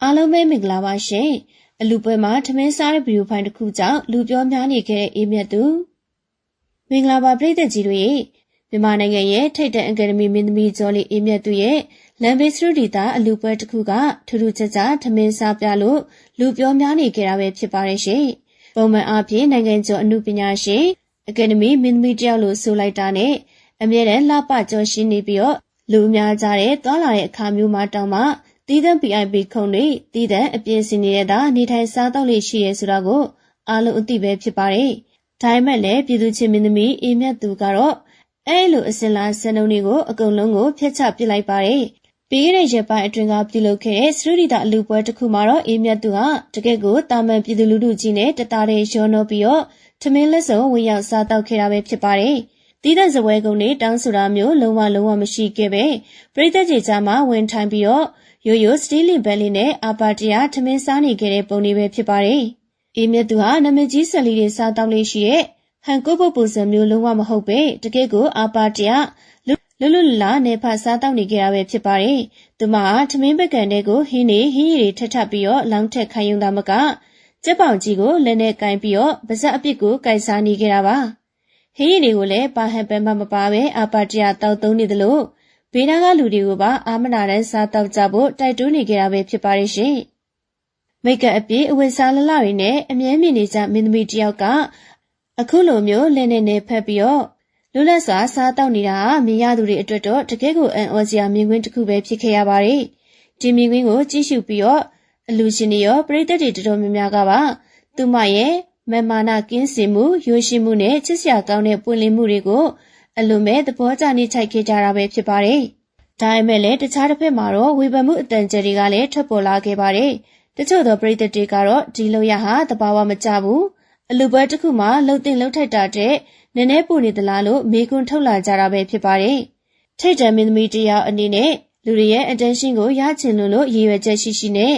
အားလုံးပဲမင်္ဂလာပါရှင်အလူပွဲမှာထမင်းစားတဲ့ဗီဒီယိုဖိုင်တစ်ခုကြောင့်လူပြောများနေခဲ့တဲ့အေးမြတ်သူမင်္ဂလာပါပရိသတ်ကြီးတို့ရဲ့မြန်မာနိုင်ငံရဲ့ထိပ်တန်းအကယ်ဒမီမင်းသမီးကျော်လေးအေးမြတ်သူရဲ့လမ်ဘေးစရူဒီတာအလူပွဲတစ်ခုကထူးထူးခြားခြားထမင်းစားပြလို့လူပြောများနေခဲ့တာပဲဖြစ်ပါတယ်ရှင်ပုံမှန်အားဖြင့်နိုင်ငံကျော်အမှုပညာရှင်အကယ်ဒမီမင်းသမီးတယောက်လို့ဆိုလိုက်တာနဲ့အမြဲတမ်းလှပကျော်ရှင်းနေပြီးတော့လူအများကြတဲ့တွာလာတဲ့အခါမျိုးမှာတောင်မှတီးတဲ့ PIP ခုံတွေတီးတဲ့အပြင်းစင်နေတဲ့နေထိုင်စားတော့လေးရှိရဲဆိုတာကိုအားလုံးအသိပဲဖြစ်ပါတယ်။ဒါပေမဲ့လည်းပြည်သူချင်းမင်းသမီးအေးမြတ်သူကတော့အဲ့လိုအစင်လာစံနှုန်းတွေကိုအကုန်လုံးကိုဖျက်ချပစ်လိုက်ပါတယ်။ပြီးခဲ့တဲ့ရက်ပိုင်းအတွင်းကပြုလုပ်ခဲ့တဲ့စရူဒီတာအလူပွဲတစ်ခုမှာတော့အေးမြတ်သူဟာတကယ့်ကိုတာမန်ပြည်သူလူထုကြီးနဲ့တသားတည်းရောနှောပြီးတော့ထမင်းလက်စုံဝင်ရောက်စားတော့ခဲ့တာပဲဖြစ်ပါတယ်။တီးတဲ့ဇပွဲကုံတွေတောင်းဆိုတာမျိုးလုံးဝမရှိခဲ့ပဲပရိသတ်ကြီးကြားမှာဝင်ထိုင်ပြီးတော့ရိုးစတီးလင်ဘဲလေးနဲ့အာပါတရာထမင်းစားနေခဲ့တဲ့ပုံတွေပဲဖြစ်ပါတယ်။အေးမြတ်သူဟာနမကြီးဆက်လီတွေစားတောက်လေးရှိတဲ့ဟန်ကိုပုတ်ပုံစံမျိုးလုံးဝမဟုတ်ပဲတကယ့်ကိုအာပါတရာလွတ်လာနေဖစားတောက်နေကြတာပဲဖြစ်ပါတယ်။သူမဟာထမင်းပကံတွေကိုဟင်းရီတွေထပ်ပြီးတော့လောင်းထက်ခိုင်းရုံသာမကကြက်ပေါင်ကြီးကိုလက်နဲ့ကင်ပြီးတော့ပါဇက်အပစ်ကိုကိုင်စားနေကြတာပါ။ဟင်းရီတွေကိုလည်းပါဟန်ပဲမပါပဲအာပါတရာတောက်သုံးနေသလိုဘေးနားကလူတွေကိုပါအာမနာတန်းစားတောက်ကြဖို့တိုက်တွန်းနေကြတာပဲဖြစ်ပါရဲ့ရှင်။မိတ်ကအပြည့်အဝတ်စားလလတွေနဲ့အမြဲမြင်နေကြမင်းသမီးတယောက်ကအခုလိုမျိုးလက်နဲ့ဖက်ပြီးတော့လွတ်လပ်စွာစားတောက်နေတာမြင်ရသူတွေအတွက်တော့တကယ်ကိုအံ့ဩစရာမြင်ကွင်းတစ်ခုပဲဖြစ်ခဲ့ရပါတယ်။ဒီမြင်ကွင်းကိုကြည့်ရှုပြီးတော့အလူရှင်တွေရောပရိသတ်တွေတော်တော်များများကပါသူမရဲ့မမာနာကင်းစင်မှုရိုးရှင်းမှုနဲ့ချစ်စရာကောင်းတဲ့ပွင့်လင်းမှုတွေကိုအလွန်ပဲသဘောကျနေချိုက်ခဲ့ကြတာပဲဖြစ်ပါတယ်။ဒါပေမဲ့လည်းတခြားတစ်ဖက်မှာတော့ဝေဖန်မှုအတန်ကျတွေကလည်းထွက်ပေါ်လာခဲ့ပါတယ်။တချို့သောပရိသတ်တွေကတော့ဒီလိုရဟာတဘာဝမကျဘူး။အလူပွဲတစ်ခုမှာလှုပ်တင်လှုပ်ထိုက်တာတဲ့နည်းနည်းပူနေသလားလို့မေးခွန်းထုတ်လာကြတာပဲဖြစ်ပါတယ်။ထိတ်တံမင်းသမီးတယောက်အနေနဲ့လူတွေရဲ့ attention ကိုရချင်လို့ရည်ရွယ်ချက်ရှိနဲ့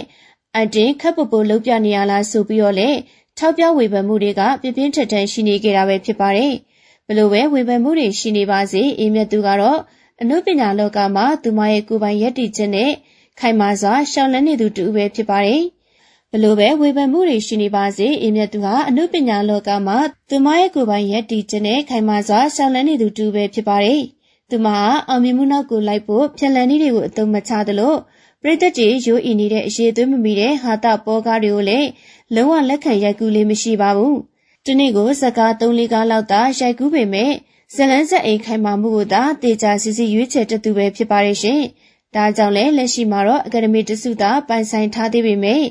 အတင်းခပ်ပပိုလှုပ်ပြနေရလားဆိုပြီးတော့လေထောက်ပြဝေဖန်မှုတွေကပြင်းထန်ရှိနေကြတာပဲဖြစ်ပါတယ်။ဘလို့ပဲဝေဖန်မှုတွေရှိနေပါစေအေးမြတ်သူကတော့အနုပညာလောကမှာသူမရဲ့ကိုယ်ပိုင်ရည်တည်ချက်နဲ့ခိုင်မာစွာရှောင်လန်းနေသူတူပဲဖြစ်ပါတယ်။ဘလို့ပဲဝေဖန်မှုတွေရှိနေပါစေအေးမြတ်သူဟာအနုပညာလောကမှာသူမရဲ့ကိုယ်ပိုင်ရည်တည်ချက်နဲ့ခိုင်မာစွာရှောင်လန်းနေသူတူပဲဖြစ်ပါတယ်။သူမဟာအောင်မြင်မှုနောက်ကိုလိုက်ဖို့ဖြန့်လန်းနည်းတွေကိုအသုံးမချသလိုပရိသတ်တွေရိုးအီနေတဲ့အရေးသွေးမမီတဲ့ဟာတာပေါ်ကားတွေကိုလည်းလုံးဝလက်ခံရိုက်ကူးလေးမရှိပါဘူး။ဒီနေ့ကိုဇကား3-4ကားလောက်သာရိုက်ကူးပေမဲ့ဇလန်းဆက်အိမ်ခိုင်မာမှုကိုသာတေချာစီရွေးချယ်တတ်သူပဲဖြစ်ပါရဲ့ရှင်။ဒါကြောင့်လည်းလက်ရှိမှာတော့အကယ်ဒမီတစုသာပိုင်ဆိုင်ထားသေးပေမဲ့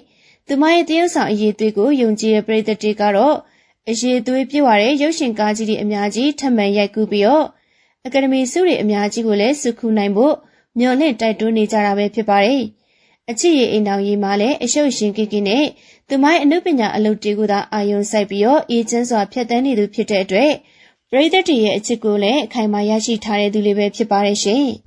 သူမရဲ့တရုတ်ဆောင်အရေးသွေးကိုယုံကြည်တဲ့ပရိသတ်တွေကတော့အရေးသွေးပြည့်ဝတဲ့ရုပ်ရှင်ကားကြီးတွေအများကြီးထပ်မံရိုက်ကူးပြီးတော့အကယ်ဒမီဆုတွေအများကြီးကိုလည်းစုခုနိုင်ဖို့မျှော်လင့်တိုက်တွန်းနေကြတာပဲဖြစ်ပါတယ်။အချစ်ရည်အိမ်တော်ရေးမှာလည်းအရှုပ်ရှင်ကိနဲ့သူမရဲ့အနုပညာအလုပ်တွေကိုသာအာရုံစိုက်ပြီးတော့အေးချမ်းစွာဖြတ်သန်းနေသူဖြစ်တဲ့အတွက်ပရိသတ်တွေရဲ့အချစ်ကိုလည်းအခိုင်အမာရရှိထားတဲ့သူလေးပဲဖြစ်ပါတယ်ရှင်။